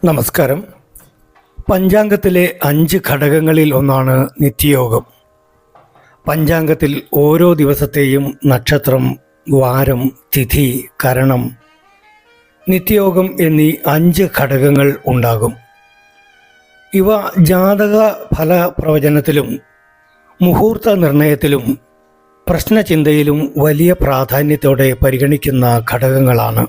നമസ്കാരം. പഞ്ചാംഗത്തിലെ 5 ഘടകങ്ങളിൽ ഒന്നാണ് നിത്യയോഗം. പഞ്ചാംഗത്തിൽ ഓരോ ദിവസത്തെയും നക്ഷത്രം, വാരം, തിഥി, കരണം, നിത്യയോഗം എന്നീ 5 ഘടകങ്ങൾ ഉണ്ടാകും. ഇവ ജാതക ഫല പ്രവചനത്തിലും മുഹൂർത്ത നിർണയത്തിലും പ്രശ്നചിന്തയിലും വലിയ പ്രാധാന്യത്തോടെ പരിഗണിക്കുന്ന ഘടകങ്ങളാണ്.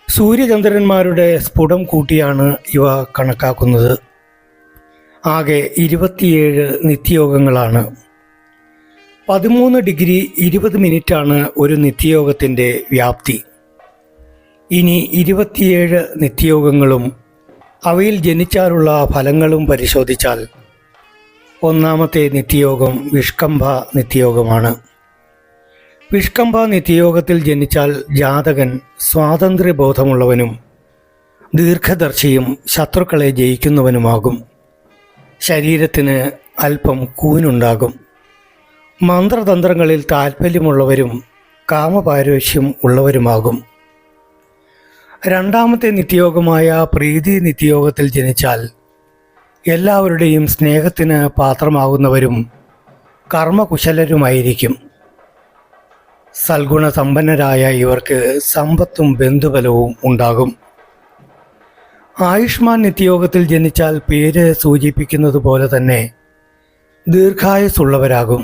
സൂര്യചന്ദ്രന്മാരുടെ സ്ഫുടം കൂട്ടിയാണ് ഇവ കണക്കാക്കുന്നത്. ആകെ 27 നിത്യയോഗങ്ങളാണ്. 13 ഡിഗ്രി 20 മിനിറ്റാണ് ഒരു നിത്യയോഗത്തിൻ്റെ വ്യാപ്തി. ഇനി 27 നിത്യയോഗങ്ങളും അവയിൽ ജനിച്ചാലുള്ള ഫലങ്ങളും പരിശോധിച്ചാൽ ഒന്നാമത്തെ നിത്യയോഗം വിഷ്കംഭ നിത്യയോഗമാണ്. വിഷ്കംഭ നിത്യയോഗത്തിൽ ജനിച്ചാൽ ജാതകൻ സ്വാതന്ത്ര്യബോധമുള്ളവനും ദീർഘദർശിയും ശത്രുക്കളെ ജയിക്കുന്നവനുമാകും. ശരീരത്തിന് അല്പം കൂനുണ്ടാകും. മന്ത്രതന്ത്രങ്ങളിൽ താൽപ്പര്യമുള്ളവരും കാമപാരവശ്യം ഉള്ളവരുമാകും. രണ്ടാമത്തെ നിത്യയോഗമായ പ്രീതി നിത്യയോഗത്തിൽ ജനിച്ചാൽ എല്ലാവരുടെയും സ്നേഹത്തിന് പാത്രമാകുന്നവരും കർമ്മകുശലരുമായിരിക്കും. സൽഗുണസമ്പന്നരായ ഇവർക്ക് സമ്പത്തും ബന്ധുബലവും ഉണ്ടാകും. ആയുഷ്മാൻ നിത്യയോഗത്തിൽ ജനിച്ചാൽ പേര് സൂചിപ്പിക്കുന്നത് പോലെ തന്നെ ദീർഘായുസ്സുള്ളവരാകും.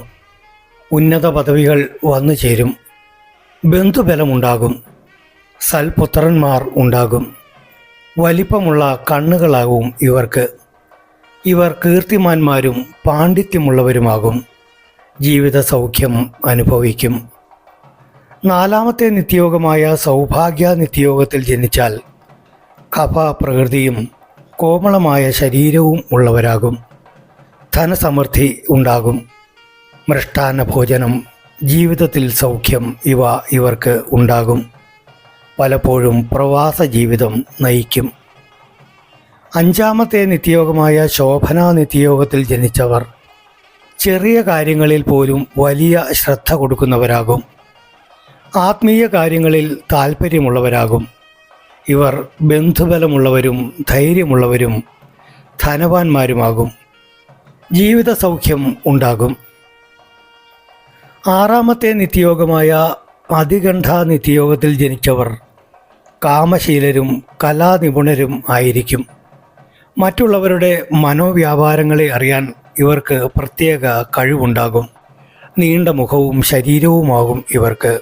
ഉന്നത പദവികൾ വന്നു ചേരും. ബന്ധുബലമുണ്ടാകും. സൽപുത്രന്മാർ ഉണ്ടാകും. വലിപ്പമുള്ള കണ്ണുകളാകും ഇവർക്ക്. ഇവർ കീർത്തിമാന്മാരും പാണ്ഡിത്യമുള്ളവരുമാകും. ജീവിത സൗഖ്യം അനുഭവിക്കും. നാലാമത്തെ നിത്യയോഗമായ സൗഭാഗ്യ നിത്യയോഗത്തിൽ ജനിച്ചാൽ കഫ പ്രകൃതിയും കോമളമായ ശരീരവും ഉള്ളവരാകും. ധനസമൃദ്ധി ഉണ്ടാകും. മൃഷ്ടാന്ന ഭോജനം, ജീവിതത്തിൽ സൗഖ്യം ഇവ ഇവർക്ക് ഉണ്ടാകും. പലപ്പോഴും പ്രവാസ ജീവിതം നയിക്കും. അഞ്ചാമത്തെ നിത്യയോഗമായ ശോഭന നിത്യയോഗത്തിൽ ജനിച്ചവർ ചെറിയ കാര്യങ്ങളിൽ പോലും വലിയ ശ്രദ്ധ കൊടുക്കുന്നവരാകും. ആത്മീയ കാര്യങ്ങളിൽ താൽപ്പര്യമുള്ളവരാകും. ഇവർ ബന്ധുബലമുള്ളവരും ധൈര്യമുള്ളവരും ധനവാന്മാരുമാകും. ജീവിത സൗഖ്യം ഉണ്ടാകും. ആറാമത്തെ നിത്യയോഗമായ അതികണ്ഠ നിത്യയോഗത്തിൽ ജനിച്ചവർ കാമശീലരും കലാനിപുണരും ആയിരിക്കും. മറ്റുള്ളവരുടെ മനോവ്യാപാരങ്ങളെ അറിയാൻ ഇവർക്ക് പ്രത്യേക കഴിവുണ്ടാകും. നീണ്ട മുഖവും ശരീരവുമാകും ഇവർക്ക്.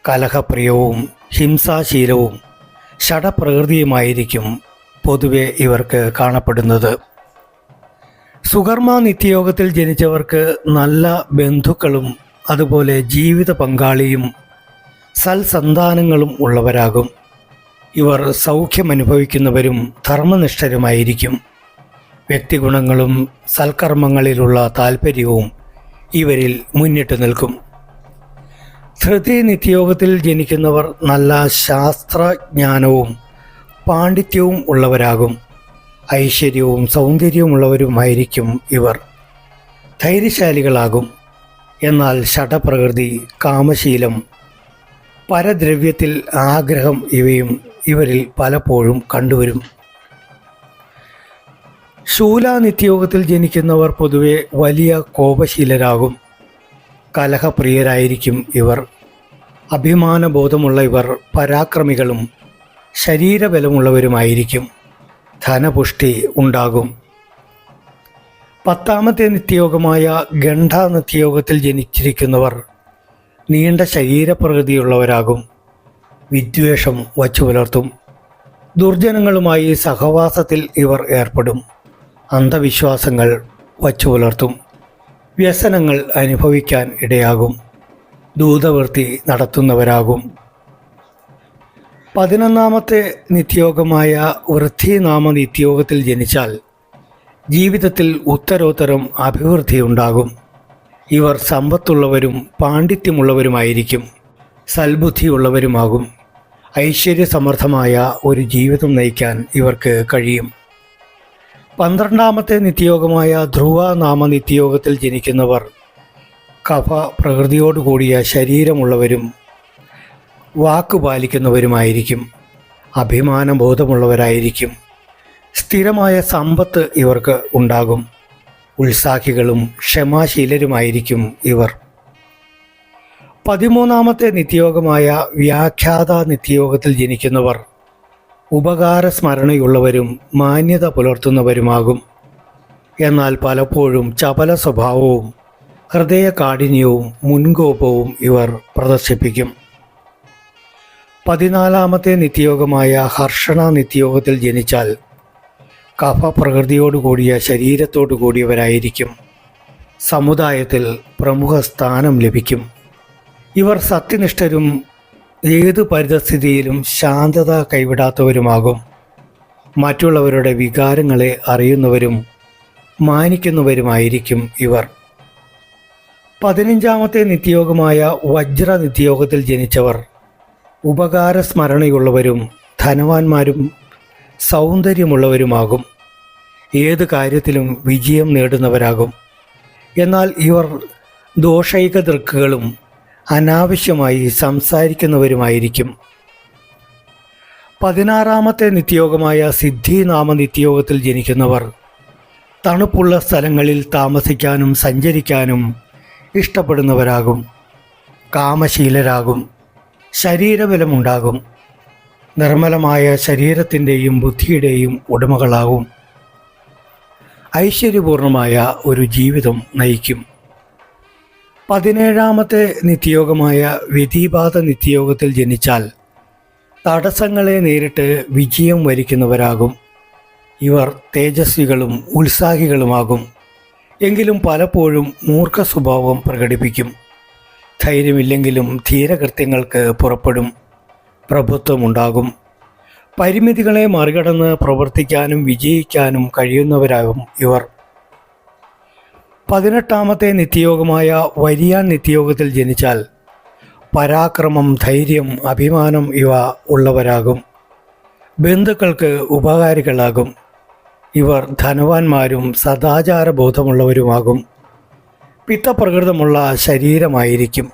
കലഹപ്രിയവും ഹിംസാശീലവും ഷഡപ്രകൃതിയുമായിരിക്കും പൊതുവെ ഇവർക്ക് കാണപ്പെടുന്നത്. സുകർമ്മ നിത്യയോഗത്തിൽ ജനിച്ചവർക്ക് നല്ല ബന്ധുക്കളും അതുപോലെ ജീവിത പങ്കാളിയും സൽസന്താനങ്ങളും ഉള്ളവരാകും. ഇവർ സൗഖ്യമനുഭവിക്കുന്നവരും ധർമ്മനിഷ്ഠരുമായിരിക്കും. വ്യക്തിഗുണങ്ങളും സൽക്കർമ്മങ്ങളിലുള്ള താൽപ്പര്യവും ഇവരിൽ മുന്നിട്ട് നിൽക്കും. ധൃതി നിത്യയോഗത്തിൽ ജനിക്കുന്നവർ നല്ല ശാസ്ത്രജ്ഞാനവും പാണ്ഡിത്യവും ഉള്ളവരാകും. ഐശ്വര്യവും സൗന്ദര്യമുള്ളവരുമായിരിക്കും ഇവർ. ധൈര്യശാലികളാകും. എന്നാൽ ഷഡപ്രകൃതി, കാമശീലം, പരദ്രവ്യത്തിൽ ആഗ്രഹം ഇവയും ഇവരിൽ പലപ്പോഴും കണ്ടുവരും. ശൂല നിത്യയോഗത്തിൽ ജനിക്കുന്നവർ പൊതുവെ വലിയ കോപശീലരാകും. കലഹപ്രിയരായിരിക്കും ഇവർ. അഭിമാനബോധമുള്ള ഇവർ പരാക്രമികളും ശരീരബലമുള്ളവരുമായിരിക്കും. ധനപുഷ്ടി ഉണ്ടാകും. പത്താമത്തെ നിത്യയോഗമായ ഗണ്ഡ നിത്യയോഗത്തിൽ ജനിച്ചിരിക്കുന്നവർ നീണ്ട ശരീരപ്രകൃതിയുള്ളവരാകും. വിദ്വേഷം വച്ചു പുലർത്തും. ദുർജനങ്ങളുമായി സഹവാസത്തിൽ ഇവർ ഏർപ്പെടും. അന്ധവിശ്വാസങ്ങൾ വച്ചു പുലർത്തും. വ്യസനങ്ങൾ അനുഭവിക്കാൻ ഇടയാകും. ദൂതവൃത്തി നടത്തുന്നവരാകും. 11ാമത്തെ നിത്യയോഗമായ വൃദ്ധിനാമ നിത്യയോഗത്തിൽ ജനിച്ചാൽ ജീവിതത്തിൽ ഉത്തരോത്തരം അഭിവൃദ്ധിയുണ്ടാകും. ഇവർ സമ്പത്തുള്ളവരും പാണ്ഡിത്യമുള്ളവരുമായിരിക്കും. സൽബുദ്ധിയുള്ളവരുമാകും. ഐശ്വര്യസമൃദ്ധമായ ഒരു ജീവിതം നയിക്കാൻ ഇവർക്ക് കഴിയും. 12ാമത്തെ നിത്യയോഗമായ ധ്രുവനാമ നിത്യയോഗത്തിൽ ജനിക്കുന്നവർ കഫ പ്രകൃതിയോടുകൂടിയ ശരീരമുള്ളവരും വാക്കു പാലിക്കുന്നവരുമായിരിക്കും. അഭിമാനബോധമുള്ളവരായിരിക്കും. സ്ഥിരമായ സമ്പത്ത് ഇവർക്ക് ഉണ്ടാകും. ഉത്സാഹികളും ക്ഷമാശീലരുമായിരിക്കും ഇവർ. 13-ാമത്തെ നിത്യയോഗമായ വ്യാഖ്യാത നിത്യയോഗത്തിൽ ജനിക്കുന്നവർ ഉപകാരസ്മരണയുള്ളവരും മാന്യത പുലർത്തുന്നവരുമാകും. എന്നാൽ പലപ്പോഴും ചപല സ്വഭാവവും ഹൃദയകാഠിന്യവും മുൻകോപവും ഇവർ പ്രദർശിപ്പിക്കും. 14-ാമത്തെ നിത്യയോഗമായ ഹർഷണ നിത്യയോഗത്തിൽ ജനിച്ചാൽ കഫപ്രകൃതിയോടുകൂടിയ ശരീരത്തോടു കൂടിയവരായിരിക്കും. സമുദായത്തിൽ പ്രമുഖ സ്ഥാനം ലഭിക്കും. ഇവർ സത്യനിഷ്ഠരും ഏതു പരിതസ്ഥിതിയിലും ശാന്തത കൈവിടാത്തവരുമാകും. മറ്റുള്ളവരുടെ വികാരങ്ങളെ അറിയുന്നവരും മാനിക്കുന്നവരുമായിരിക്കും ഇവർ. 15-ാമത്തെ നിത്യയോഗമായ വജ്ര നിത്യയോഗത്തിൽ ജനിച്ചവർ ഉപകാരസ്മരണയുള്ളവരും ധനവാന്മാരും സൗന്ദര്യമുള്ളവരുമാകും. ഏത് കാര്യത്തിലും വിജയം നേടുന്നവരാകും. എന്നാൽ ഇവർ ദോഷൈക ദൃക്കുകളും അനാവശ്യമായി സംസാരിക്കുന്നവരുമായിരിക്കും. 16-ാമത്തെ നിത്യയോഗമായ സിദ്ധിനാമ നിത്യയോഗത്തിൽ ജനിക്കുന്നവർ തണുപ്പുള്ള സ്ഥലങ്ങളിൽ താമസിക്കാനും സഞ്ചരിക്കാനും ഇഷ്ടപ്പെടുന്നവരാകും. കാമശീലരാകും. ശരീരബലമുണ്ടാകും. നിർമ്മലമായ ശരീരത്തിൻ്റെയും ബുദ്ധിയുടെയും ഉടമകളാകും. ഐശ്വര്യപൂർണമായ ഒരു ജീവിതം നയിക്കും. 17-ാമത്തെ നിത്യയോഗമായ വ്യതിപാത നിത്യയോഗത്തിൽ ജനിച്ചാൽ തടസ്സങ്ങളെ നേരിട്ട് വിജയം വരിക്കുന്നവരാകും. ഇവർ തേജസ്വികളും ഉത്സാഹികളുമാകും. എങ്കിലും പലപ്പോഴും മൂർഖ സ്വഭാവം പ്രകടിപ്പിക്കും. ധൈര്യമില്ലെങ്കിലും ധീരകൃത്യങ്ങൾക്ക് പുറപ്പെടും. പ്രഭുത്വമുണ്ടാകും. പരിമിതികളെ മറികടന്ന് പ്രവർത്തിക്കാനും വിജയിക്കാനും കഴിയുന്നവരാകും ഇവർ. 18-ാമത്തെ നിത്യയോഗമായ വരിയാൻ നിത്യയോഗത്തിൽ ജനിച്ചാൽ പരാക്രമം, ധൈര്യം, അഭിമാനം ഇവ ഉള്ളവരാകും. ബന്ധുക്കൾക്ക് ഉപകാരികളാകും. ഇവർ ധനവാന്മാരും സദാചാരബോധമുള്ളവരുമാകും. പിത്തപ്രകൃതമുള്ള ശരീരമായിരിക്കും.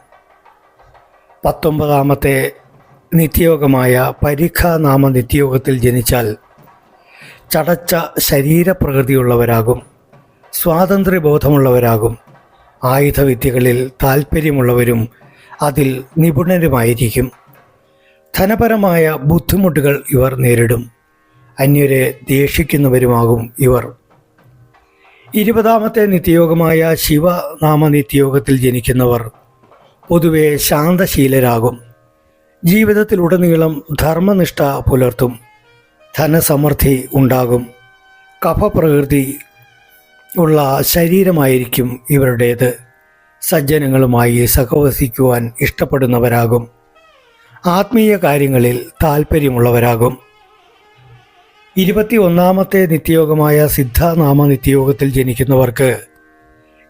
19-ാമത്തെ നിത്യയോഗമായ പരിഖാനാമ നിത്യയോഗത്തിൽ ജനിച്ചാൽ ചടച്ച ശരീരപ്രകൃതിയുള്ളവരാകും. സ്വാതന്ത്ര്യബോധമുള്ളവരാകും. ആയുധവിദ്യകളിൽ താൽപ്പര്യമുള്ളവരും അതിൽ നിപുണരുമായിരിക്കും. ധനപരമായ ബുദ്ധിമുട്ടുകൾ ഇവർ നേരിടും. അന്യരെ ദേഷിക്കുന്നവരുമാകും ഇവർ. 20-ാമത്തെ നിത്യയോഗമായ ശിവനാമ നിത്യയോഗത്തിൽ ജനിക്കുന്നവർ പൊതുവെ ശാന്തശീലരാകും. ജീവിതത്തിലുടനീളം ധർമ്മനിഷ്ഠ പുലർത്തും. ധനസമൃദ്ധി ഉണ്ടാകും. കഫപ്രകൃതി ഉള്ള ശരീരമായിരിക്കും ഇവരുടേത്. സജ്ജനങ്ങളുമായി സഹവസിക്കുവാൻ ഇഷ്ടപ്പെടുന്നവരാകും. ആത്മീയ കാര്യങ്ങളിൽ താൽപ്പര്യമുള്ളവരാകും. 21-ാമത്തെ നിത്യയോഗമായ സിദ്ധാനാമ നിത്യയോഗത്തിൽ ജനിക്കുന്നവർക്ക്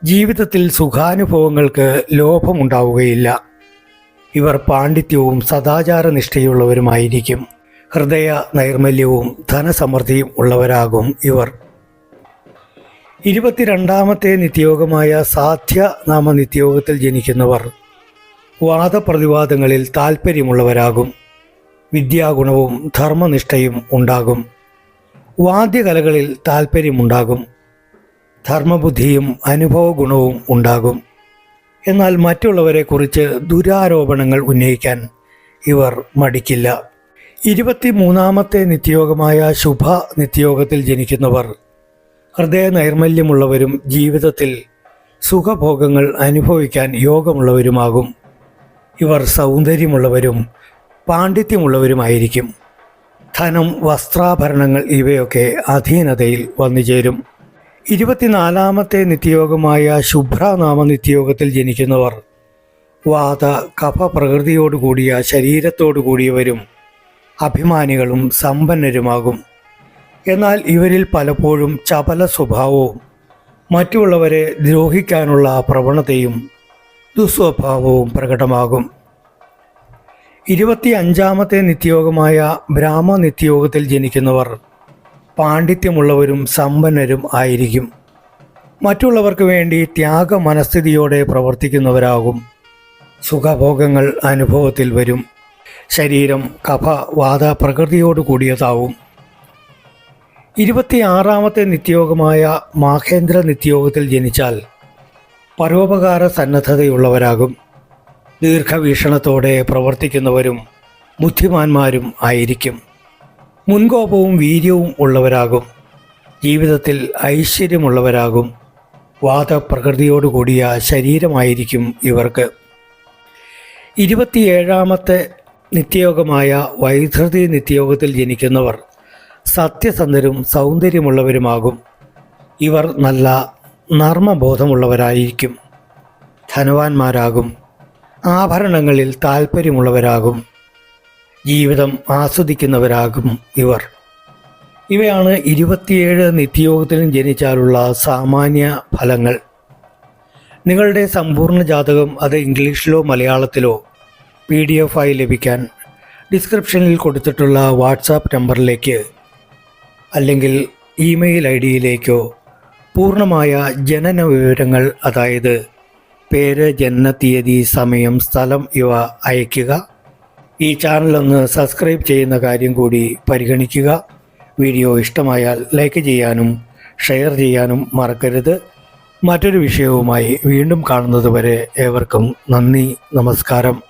ജീവിതത്തിൽ സുഖാനുഭവങ്ങൾക്ക് ലോഭമുണ്ടാവുകയില്ല. ഇവർ പാണ്ഡിത്യവും സദാചാരനിഷ്ഠയുള്ളവരുമായിരിക്കും. ഹൃദയ നൈർമല്യവും ധനസമൃദ്ധിയും ഉള്ളവരാകും ഇവർ. 22-ാമത്തെ നിത്യയോഗമായ സാധ്യനാമ നിത്യയോഗത്തിൽ ജനിക്കുന്നവർ വാദപ്രതിവാദങ്ങളിൽ താൽപ്പര്യമുള്ളവരാകും. വിദ്യാഗുണവും ധർമ്മനിഷ്ഠയും ഉണ്ടാകും. വാദ്യകലകളിൽ താൽപ്പര്യമുണ്ടാകും. ധർമ്മബുദ്ധിയും അനുഭവഗുണവും ഉണ്ടാകും. എന്നാൽ മറ്റുള്ളവരെക്കുറിച്ച് ദുരാരോപണങ്ങൾ ഉന്നയിക്കാൻ ഇവർ മടിക്കില്ല. 23-ാമത്തെ നിത്യയോഗമായ ശുഭ നിത്യയോഗത്തിൽ ജനിക്കുന്നവർ ഹൃദയനൈർമല്യമുള്ളവരും ജീവിതത്തിൽ സുഖഭോഗങ്ങൾ അനുഭവിക്കാൻ യോഗമുള്ളവരുമാകും. ഇവർ സൗന്ദര്യമുള്ളവരും പാണ്ഡിത്യമുള്ളവരുമായിരിക്കും. ധനം, വസ്ത്രാഭരണങ്ങൾ ഇവയൊക്കെ അധീനതയിൽ വന്നുചേരും. 24-ാമത്തെ നിത്യയോഗമായ ശുഭ്രനാമ നിത്യയോഗത്തിൽ ജനിക്കുന്നവർ വാത കഫ പ്രകൃതിയോടുകൂടിയ ശരീരത്തോടു കൂടിയവരും അഭിമാനികളും സമ്പന്നരുമാകും. എന്നാൽ ഇവരിൽ പലപ്പോഴും ചപല സ്വഭാവവും മറ്റുള്ളവരെ ദ്രോഹിക്കാനുള്ള പ്രവണതയും ദുസ്വഭാവവും പ്രകടമാകും. 25-ാമത്തെ നിത്യയോഗമായ ബ്രാഹ്മ നിത്യയോഗത്തിൽ ജനിക്കുന്നവർ പാണ്ഡിത്യമുള്ളവരും സമ്പന്നരും ആയിരിക്കും. മറ്റുള്ളവർക്ക് വേണ്ടി ത്യാഗ മനസ്ഥിതിയോടെ പ്രവർത്തിക്കുന്നവരാകും. സുഖഭോഗങ്ങൾ അനുഭവത്തിൽ വരും. ശരീരം കഫ വാത പ്രകൃതിയോട് കൂടിയതാവും. 26ാമത്തെ നിത്യയോഗമായ മാഹേന്ദ്ര നിത്യയോഗത്തിൽ ജനിച്ചാൽ പരോപകാര സന്നദ്ധതയുള്ളവരാകും. ദീർഘവീക്ഷണത്തോടെ പ്രവർത്തിക്കുന്നവരും ബുദ്ധിമാന്മാരും ആയിരിക്കും. മുൻകോപവും വീര്യവും ഉള്ളവരാകും. ജീവിതത്തിൽ ഐശ്വര്യമുള്ളവരാകും. വാദപ്രകൃതിയോടുകൂടിയ ശരീരമായിരിക്കും ഇവർക്ക്. 27ാമത്തെ നിത്യയോഗമായ വൈധൃതി നിത്യയോഗത്തിൽ ജനിക്കുന്നവർ സത്യസന്ധരും സൗന്ദര്യമുള്ളവരുമാകും. ഇവർ നല്ല നർമ്മബോധമുള്ളവരായിരിക്കും. ധനവാന്മാരാകും. ആഭരണങ്ങളിൽ താൽപ്പര്യമുള്ളവരാകും. ജീവിതം ആസ്വദിക്കുന്നവരാകും ഇവർ. ഇവയാണ് 27 നിത്യയോഗത്തിലും ജനിച്ചാലുള്ള സാമാന്യ ഫലങ്ങൾ. നിങ്ങളുടെ സമ്പൂർണ്ണ ജാതകം അത് ഇംഗ്ലീഷിലോ മലയാളത്തിലോ PDF ആയി ലഭിക്കാൻ ഡിസ്ക്രിപ്ഷനിൽ കൊടുത്തിട്ടുള്ള വാട്സാപ്പ് നമ്പറിലേക്ക് അല്ലെങ്കിൽ ഇമെയിൽ ID-യിലേക്കോ പൂർണ്ണമായ ജനന വിവരങ്ങൾ, അതായത് പേര്, ജനനത്തീയതി, സമയം, സ്ഥലം ഇവ അയയ്ക്കുക. ഈ ചാനലൊന്ന് സബ്സ്ക്രൈബ് ചെയ്യുന്ന കാര്യം കൂടി പരിഗണിക്കുക. വീഡിയോ ഇഷ്ടമായാൽ ലൈക്ക് ചെയ്യാനും ഷെയർ ചെയ്യാനും മറക്കരുത്. മറ്റൊരു വിഷയവുമായി വീണ്ടും കാണുന്നതുവരെ ഏവർക്കും നന്ദി, നമസ്കാരം.